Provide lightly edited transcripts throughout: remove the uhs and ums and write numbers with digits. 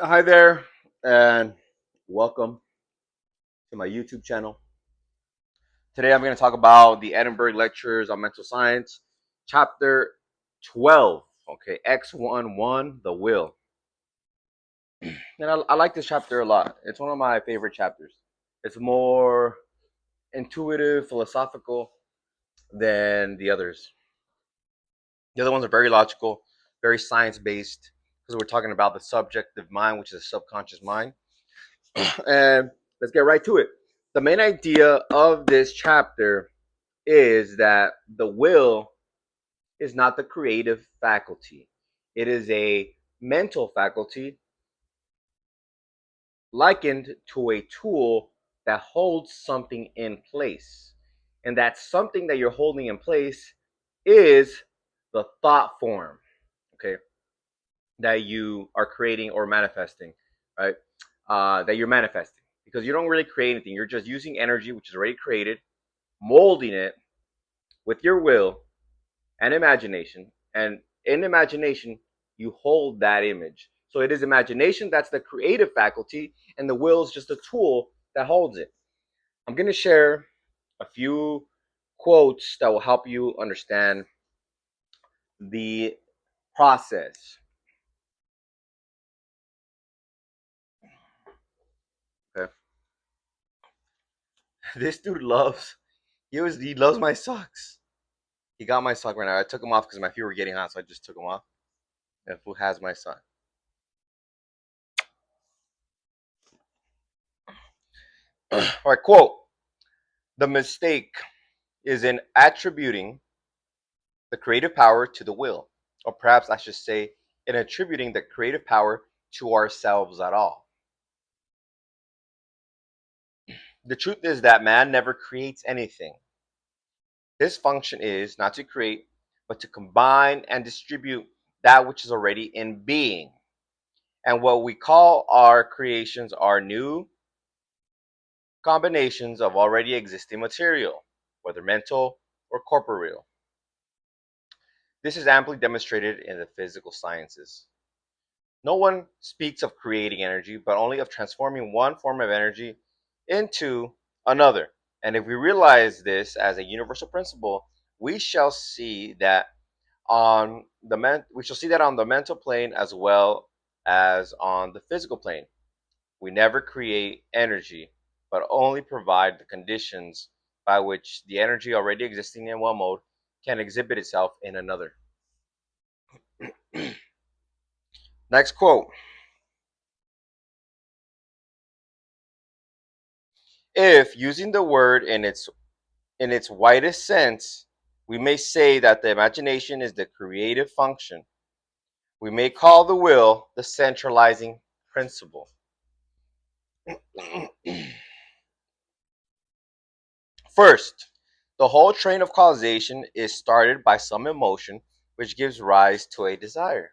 Hi there, and welcome to my YouTube channel. Today I'm going to talk about the Edinburgh Lectures on Mental Science, Chapter 12. Okay, X11, the Will. And I like this chapter a lot. It's one of my favorite chapters. It's more intuitive, philosophical than the others. The other ones are very logical, very science based, because we're talking about the subjective mind, which is a subconscious mind. And let's get right to it. The main idea of this chapter is that the will is not the creative faculty. It is a mental faculty likened to a tool that holds something in place. And that something that you're holding in place is the thought form, okay, that you are creating or manifesting, right? That you're manifesting. Because you don't really create anything. You're just using energy, which is already created, molding it with your will and imagination. And in imagination, you hold that image. So it is imagination that's the creative faculty, and the will is just a tool that holds it. I'm going to share a few quotes that will help you understand the process. Okay. This dude loves he loves my socks. He got my sock right now. I took them off because my feet were getting hot, so I just took them off. And who has my sock? All right, quote. The mistake is in attributing the creative power to the will. Or perhaps I should say, in attributing the creative power to ourselves at all. The truth is that man never creates anything. His function is not to create, but to combine and distribute that which is already in being. And what we call our creations are new combinations of already existing material, whether mental or corporeal. This is amply demonstrated in the physical sciences. No one speaks of creating energy, but only of transforming one form of energy into another. And if we realize this as a universal principle, we shall see that we shall see that on the mental plane as well as on the physical plane. We never create energy, but only provide the conditions by which the energy already existing in one mode can exhibit itself in another. Next quote. If using the word in its widest sense, we may say that the imagination is the creative function. We may call the will the centralizing principle. First, the whole train of causation is started by some emotion which gives rise to a desire.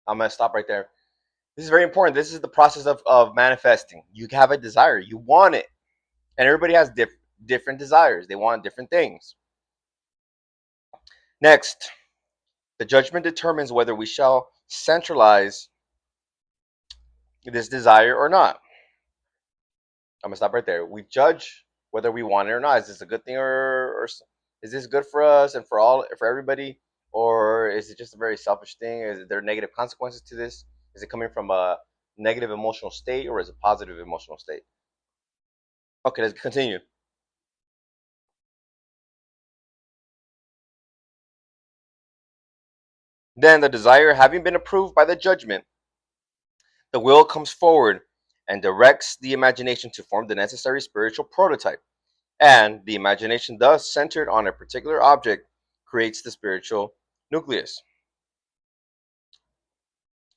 I'm going to stop right there. This is very important. This is the process of manifesting. You have a desire, you want it. And everybody has different desires, they want different things. Next, the judgment determines whether we shall centralize this desire or not. I'm gonna stop right there. We judge whether we want it or not. Is this a good thing, or is this good for us and for everybody, or is it just a very selfish thing? Is there negative consequences to this? Is it coming from a negative emotional state, or is it a positive emotional state? Okay, let's continue. Then the desire having been approved by the judgment, the will comes forward and directs the imagination to form the necessary spiritual prototype. And the imagination, thus centered on a particular object, creates the spiritual nucleus,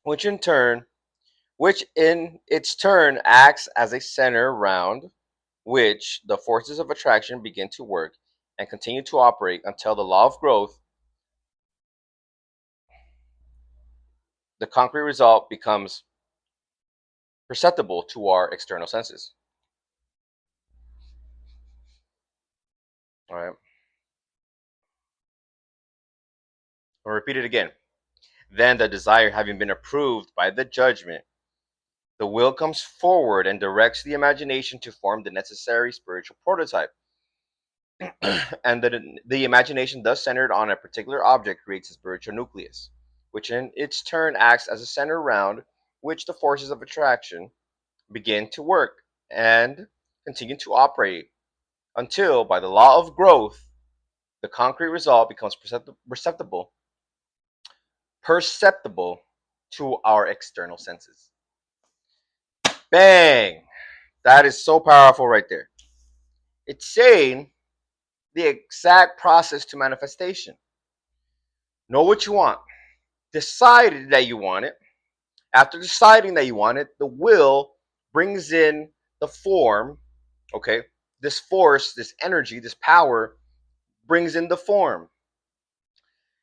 which in turn, which in its turn acts as a center round which the forces of attraction begin to work and continue to operate until the law of growth, the concrete result, becomes perceptible to our external senses. All right. I'll repeat it again. Then the desire having been approved by the judgment, the will comes forward and directs the imagination to form the necessary spiritual prototype. And the imagination, thus centered on a particular object, creates a spiritual nucleus, which in its turn acts as a center around which the forces of attraction begin to work and continue to operate until, by the law of growth, the concrete result becomes perceptible to our external senses. Bang! That is so powerful right there. It's saying the exact process to manifestation. Know what you want. Decide that you want it. After deciding that you want it, the will brings in the form, okay? This force, this energy, this power brings in the form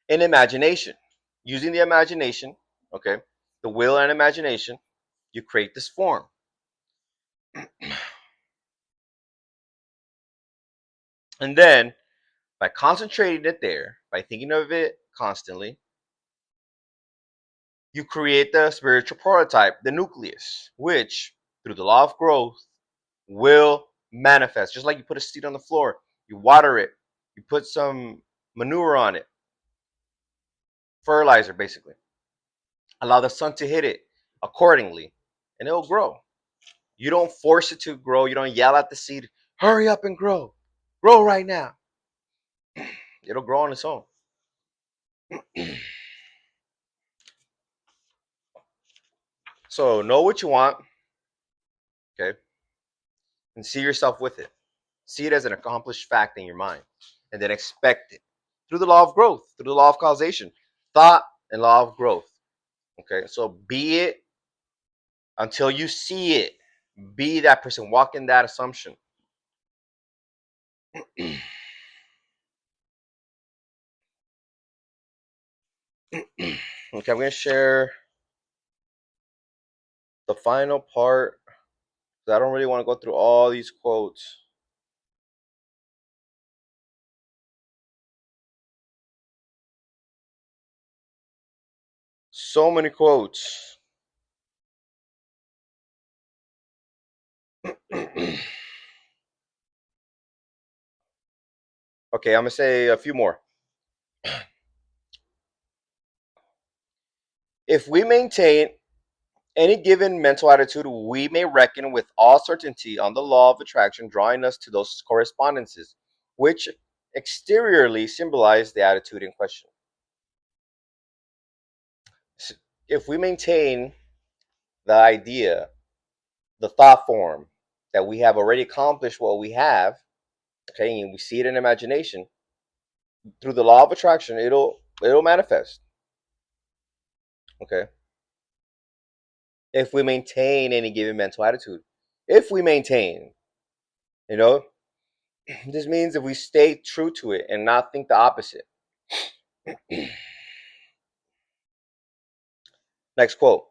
in imagination. Using the imagination, okay? The will and imagination, you create this form. And then, by concentrating it there, by thinking of it constantly, you create the spiritual prototype, the nucleus, which, through the law of growth, will manifest. Just like you put a seed on the floor, you water it, you put some manure on it, fertilizer basically. Allow the sun to hit it accordingly, and it'll grow. You don't force it to grow, you don't yell at the seed, hurry up and grow. Grow right now. It'll grow on its own. So know what you want, okay, and see yourself with it. See it as an accomplished fact in your mind, and then expect it through the law of growth, through the law of causation, thought and law of growth. Okay, so be it until you see it. Be that person. Walk in that assumption. Okay, I'm going to share the final part. I don't really want to go through all these quotes. So many quotes. Okay, I'm going to say a few more. If we maintain any given mental attitude, we may reckon with all certainty on the law of attraction, drawing us to those correspondences, which exteriorly symbolize the attitude in question. If we maintain the idea, the thought form that we have already accomplished what we have, okay, and we see it in imagination, through the law of attraction, it'll manifest. Okay. If we maintain any given mental attitude. If we maintain, you know, this means if we stay true to it and not think the opposite. Next quote.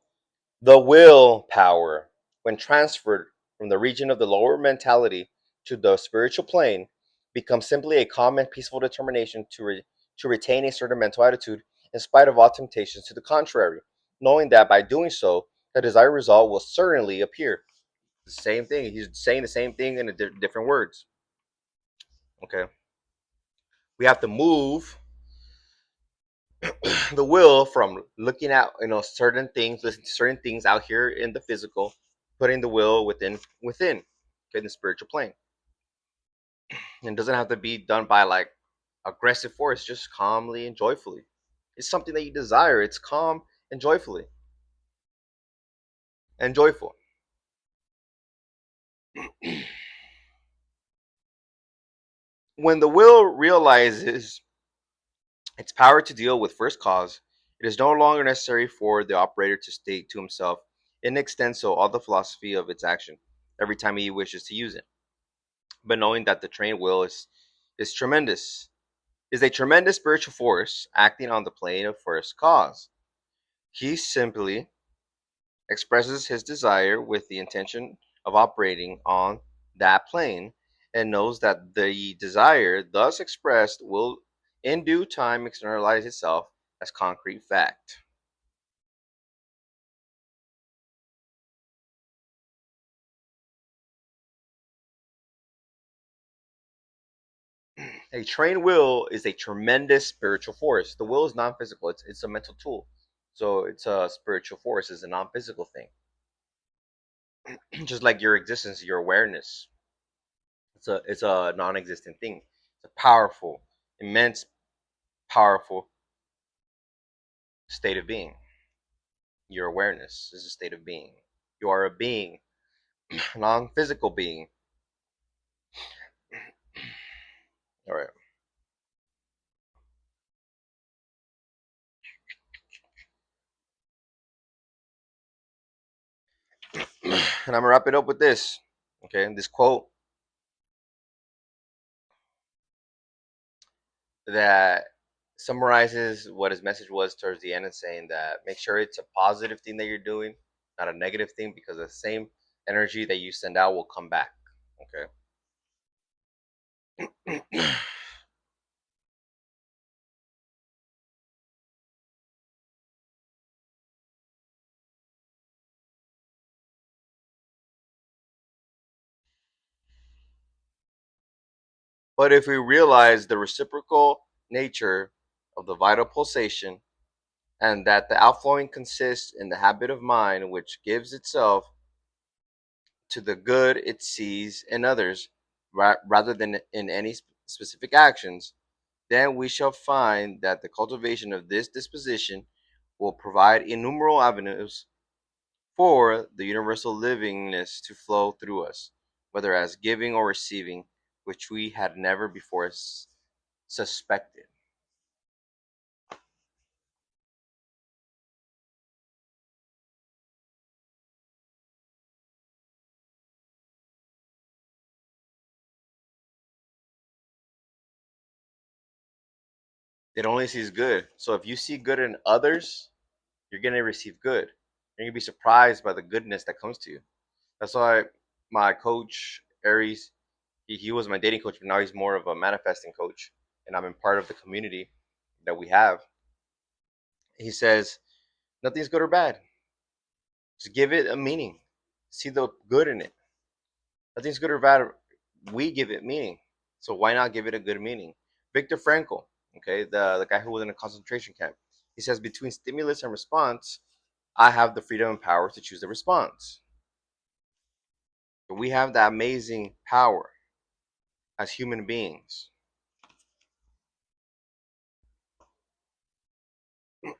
The will power, when transferred from the region of the lower mentality to the spiritual plane, becomes simply a calm and peaceful determination to retain a certain mental attitude in spite of all temptations to the contrary, knowing that by doing so, the desired result will certainly appear. The same thing. He's saying the same thing in different words. Okay. We have to move the will from looking at certain things, listening to certain things out here in the physical, putting the will within, okay, in the spiritual plane. And it doesn't have to be done by like aggressive force, just calmly and joyfully. It's something that you desire. It's calm and joyfully and joyful. When the will realizes its power to deal with first cause, it is no longer necessary for the operator to state to himself in extenso all the philosophy of its action every time he wishes to use it. But knowing that the trained will is tremendous, is a tremendous spiritual force acting on the plane of first cause. He simply expresses his desire with the intention of operating on that plane and knows that the desire thus expressed will in due time externalize itself as concrete fact. A trained will is a tremendous spiritual force. The will is non-physical. It's a mental tool. So it's a spiritual force. It's a non-physical thing. Just like your existence, your awareness. It's a non-existent thing. It's a powerful, immense, powerful state of being. Your awareness is a state of being. You are a being, a non-physical being. All right. And I'm gonna wrap it up with this. Okay, this quote that summarizes what his message was towards the end and saying that make sure it's a positive thing that you're doing, not a negative thing, because the same energy that you send out will come back. Okay. But if we realize the reciprocal nature of the vital pulsation and that the outflowing consists in the habit of mind which gives itself to the good it sees in others rather than in any specific actions, then we shall find that the cultivation of this disposition will provide innumerable avenues for the universal livingness to flow through us, whether as giving or receiving, which we had never before suspected. It only sees good. So if you see good in others, you're going to receive good. You're going to be surprised by the goodness that comes to you. That's why my coach, Aries, he was my dating coach, but now he's more of a manifesting coach. And I'm in part of the community that we have. He says, nothing's good or bad. Just give it a meaning. See the good in it. Nothing's good or bad. We give it meaning. So why not give it a good meaning? Viktor Frankl, okay, the guy who was in a concentration camp, he says between stimulus and response, I have the freedom and power to choose the response. So we have that amazing power as human beings.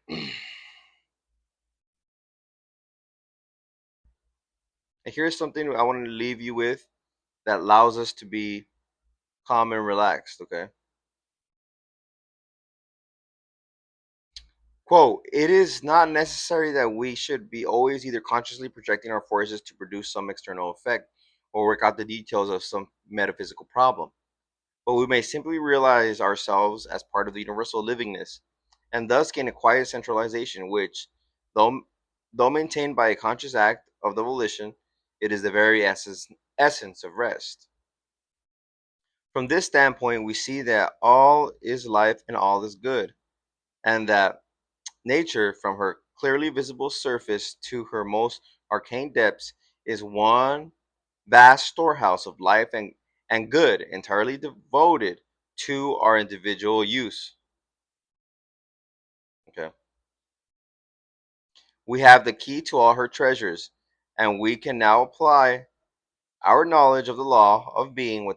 And here's something I want to leave you with that allows us to be calm and relaxed, okay? Quote, it is not necessary that we should be always either consciously projecting our forces to produce some external effect or work out the details of some metaphysical problem, but we may simply realize ourselves as part of the universal livingness and thus gain a quiet centralization which, though, though maintained by a conscious act of the volition, it is the very essence of rest. From this standpoint, we see that all is life and all is good, and that nature, from her clearly visible surface to her most arcane depths, is one vast storehouse of life and good, entirely devoted to our individual use. Okay. We have the key to all her treasures, and we can now apply our knowledge of the law of being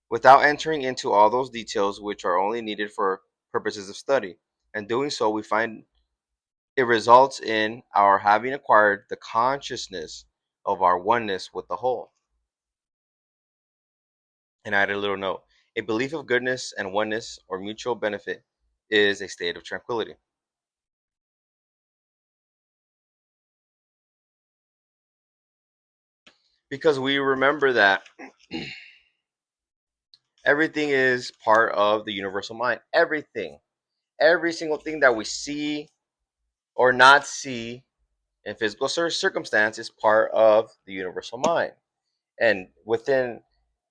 without entering into all those details which are only needed for purposes of study. And doing so, we find it results in our having acquired the consciousness of our oneness with the whole. And I added a little note. A belief of goodness and oneness or mutual benefit is a state of tranquility. Because we remember that everything is part of the universal mind. Everything. Every single thing that we see or not see in physical circumstance is part of the universal mind. And within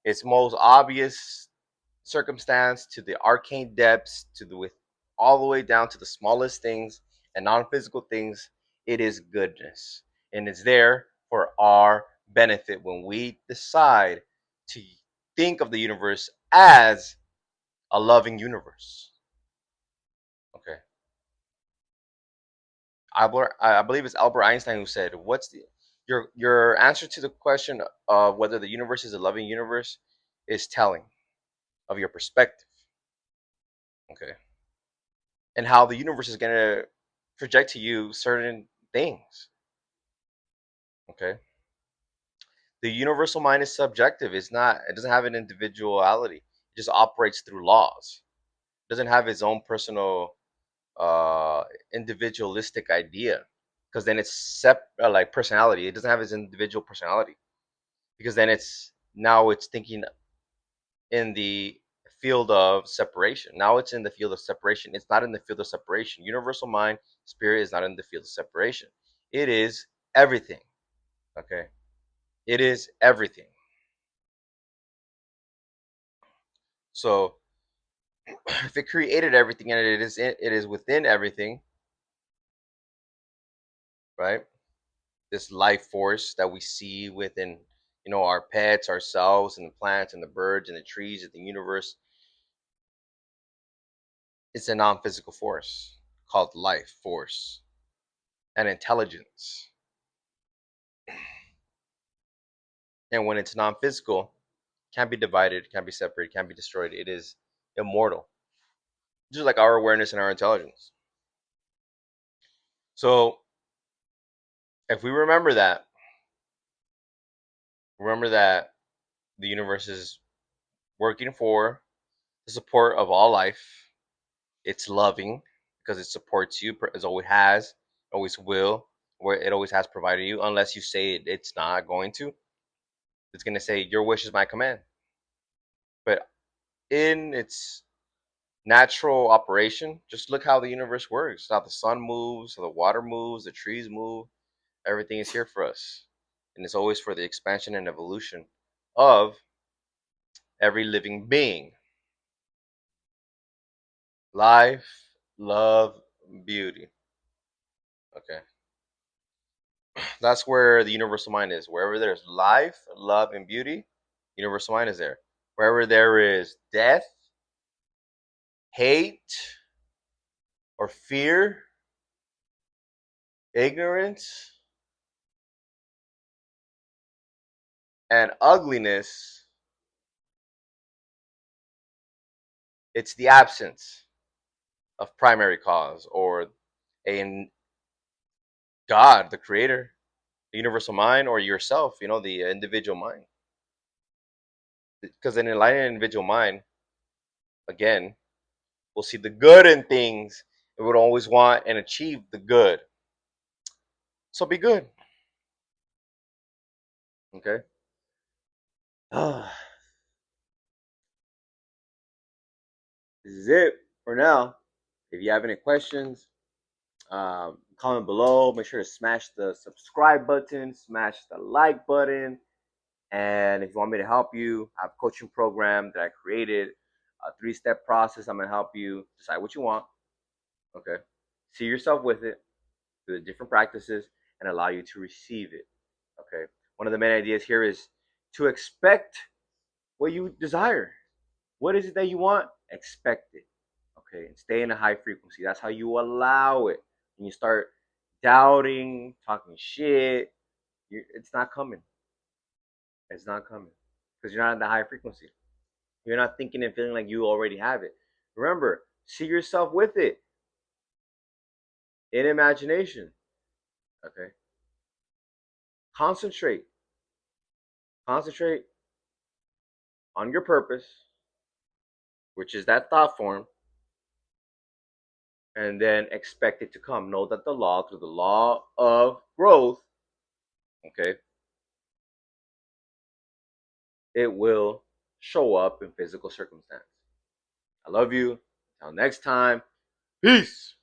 its most obvious circumstance to the arcane depths to the with all the way down to the smallest things and non-physical things, it is goodness, and it's there for our benefit when we decide to think of the universe as a loving universe. Okay. I believe it's Albert Einstein who said, "What's the your answer to the question of whether the universe is a loving universe is telling of your perspective." Okay, and how the universe is gonna project to you certain things. Okay, the universal mind is subjective. It's not. It doesn't have an individuality. It just operates through laws. It doesn't have its own personal, uh, individualistic idea. Because then it's like personality. It doesn't have its individual personality. Because then it's thinking in the field of separation. Now it's in the field of separation. It's not in the field of separation. Universal mind, spirit is not in the field of separation. It is everything. Okay. It is everything. So if it created everything and it is within everything, right? This life force that we see within, our pets, ourselves, and the plants and the birds and the trees and the universe, it's a non-physical force called life force and intelligence. And when it's non-physical, can't be divided, can't be separated, can't be destroyed. It is immortal, just like our awareness and our intelligence. So if we remember that the universe is working for the support of all life. It's loving because it supports you as always has, always will, where it always has provided you, unless you say it's not going to. It's going to say, your wish is my command. But in its natural operation, just look how the universe works, how the sun moves, how the water moves, the trees move. Everything is here for us. And it's always for the expansion and evolution of every living being. Life, love, beauty. Okay. That's where the universal mind is. Wherever there's life, love, and beauty, universal mind is there. Wherever there is death, hate, or fear, ignorance, and ugliness, it's the absence of primary cause or a God, the creator, the universal mind, or yourself, the individual mind. Because an enlightened individual mind, again, will see the good in things. It would always want and achieve the good. So be good. Okay. This is it for now. If you have any questions, comment below. Make sure to smash the subscribe button, smash the like button. And if you want me to help you, I have a coaching program that I created, a 3-step process. I'm going to help you decide what you want. Okay. See yourself with it, do the different practices, and allow you to receive it. Okay. One of the main ideas here is to expect what you desire. What is it that you want? Expect it. Okay. And stay in a high frequency. That's how you allow it. When you start doubting, talking shit, it's not coming. It's not coming. Because you're not at the high frequency. You're not thinking and feeling like you already have it. Remember, see yourself with it in imagination. Okay. Concentrate. Concentrate on your purpose, which is that thought form, and then expect it to come. Know that through the law of growth, okay, it will show up in physical circumstance. I love you. Until next time, peace.